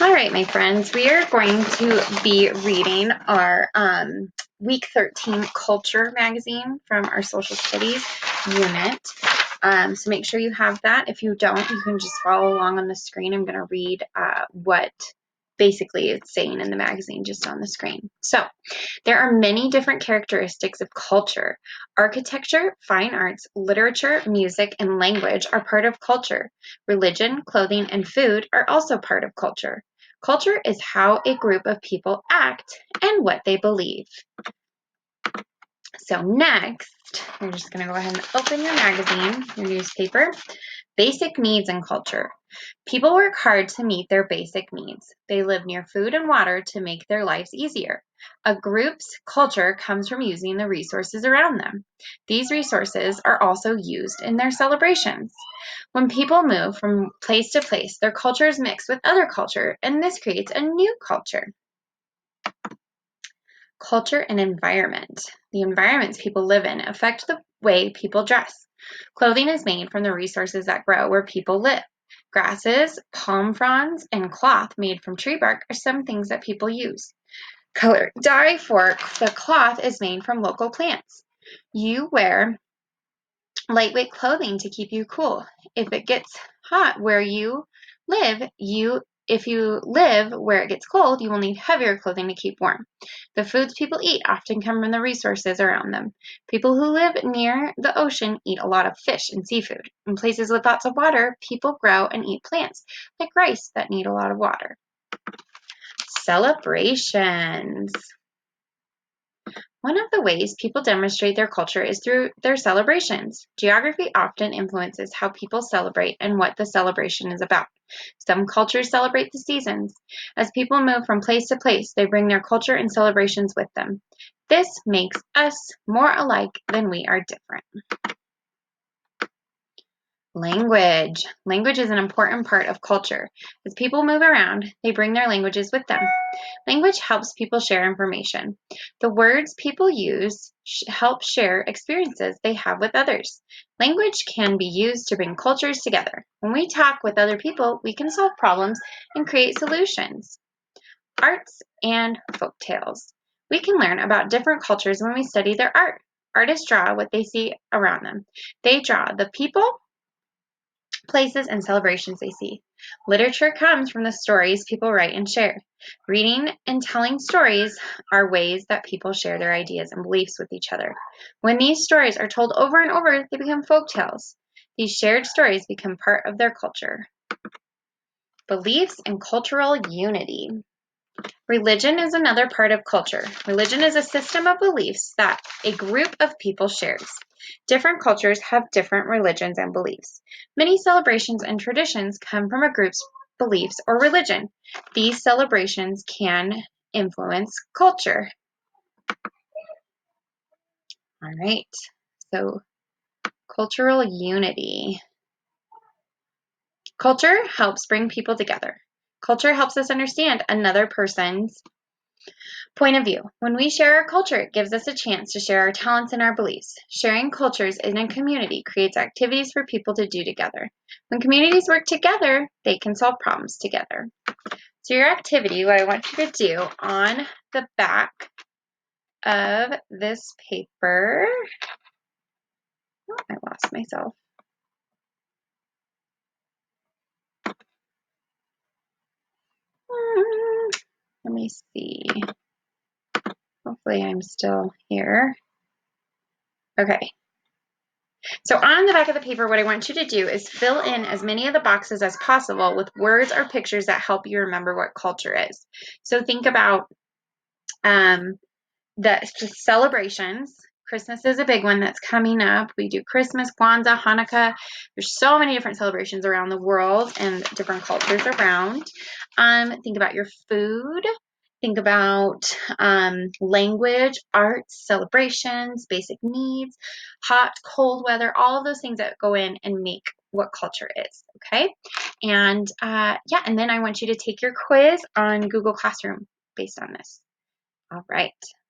All right, my friends, we are going to be reading our week 13 culture magazine from our social studies unit. So make sure you have that. If you don't, you can just follow along on the screen. I'm going to read what basically it's saying in the magazine just on the screen. So there are many different characteristics of culture. Architecture, fine arts, literature, music, and language are part of culture. Religion, clothing, and food are also part of culture. Culture is how a group of people act and what they believe. So next, we're just going to go ahead and open your magazine, your newspaper. Basic needs and culture. People work hard to meet their basic needs. They live near food and water to make their lives easier. A group's culture comes from using the resources around them. These resources are also used in their celebrations. When people move from place to place, their cultures mix with other culture, and this creates a new culture. Culture and environment. The environments people live in affect the way people dress. Clothing is made from the resources that grow where people live. Grasses, palm fronds, and cloth made from tree bark are some things that people use. Color dye for the cloth is made from local plants. You wear lightweight clothing to keep you cool. If it gets hot where you live, if you live where it gets cold, you will need heavier clothing to keep warm. The foods people eat often come from the resources around them. People who live near the ocean eat a lot of fish and seafood. In places with lots of water, people grow and eat plants, like rice, that need a lot of water. Celebrations. One of the ways people demonstrate their culture is through their celebrations. Geography often influences how people celebrate and what the celebration is about. Some cultures celebrate the seasons. As people move from place to place, they bring their culture and celebrations with them. This makes us more alike than we are different. Language. Language is an important part of culture. As people move around, they bring their languages with them. Language helps people share information. The words people use help share experiences they have with others. Language can be used to bring cultures together. When we talk with other people, we can solve problems and create solutions. Arts and folk tales. We can learn about different cultures when we study their art. Artists draw what they see around them. They draw the people, places, and celebrations they see. Literature comes from the stories people write and share. Reading and telling stories are ways that people share their ideas and beliefs with each other. When these stories are told over and over, they become folk tales. These shared stories become part of their culture. Beliefs and cultural unity. Religion is another part of culture. Religion is a system of beliefs that a group of people shares. Different cultures have different religions and beliefs. Many celebrations and traditions come from a group's beliefs or religion. These celebrations can influence culture. All right, so cultural unity. Culture helps bring people together. Culture helps us understand another person's point of view. When we share our culture, it gives us a chance to share our talents and our beliefs. Sharing cultures in a community creates activities for people to do together. When communities work together, they can solve problems together. So your activity, what I want you to do on the back of this paper, oh, I lost myself. Let me see. Hopefully I'm still here. Okay. So on the back of the paper, what I want you to do is fill in as many of the boxes as possible with words or pictures that help you remember what culture is. So think about the celebrations. Christmas is a big one that's coming up. We do Christmas, Kwanzaa, Hanukkah. There's so many different celebrations around the world and different cultures around. Think about your food. Think about language, arts, celebrations, basic needs, hot, cold weather, all of those things that go in and make what culture is, okay? And yeah, and then I want you to take your quiz on Google Classroom based on this. All right.